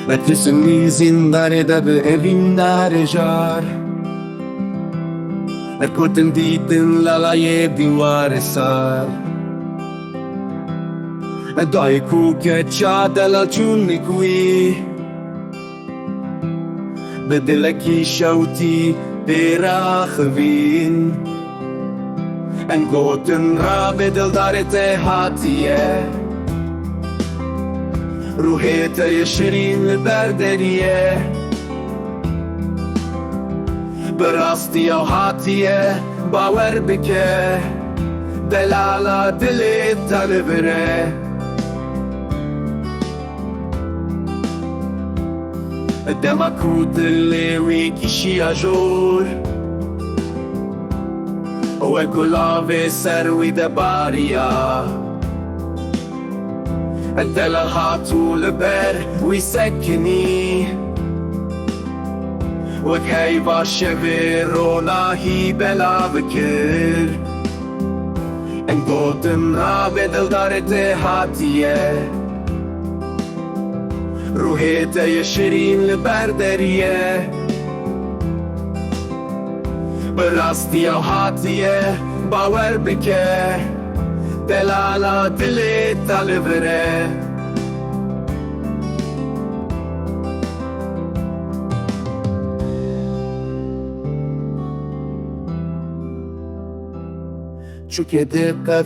Metresini zindan ede به evimler jar نکردن دیدن لالای دیوار سر دای کوکه چا دلال چون نکوی به دلکی شوتی براخوین انگوتن را به دل دارت هاتیه روحیت شیرین لبردریه براستی او هاتیه باور بکه دلالا دلت تلبره دمکو دلی کشی اجور و گلاب سروی دباریا دل هاتو لبر وی سکنی و کی باشه به روناهی بلا بکر انگوتن را به دل دارت هاتیه روحیت شیرین لبردریه براستی او هاتیه باور بکه دلالا دلت تلبره چو که دقت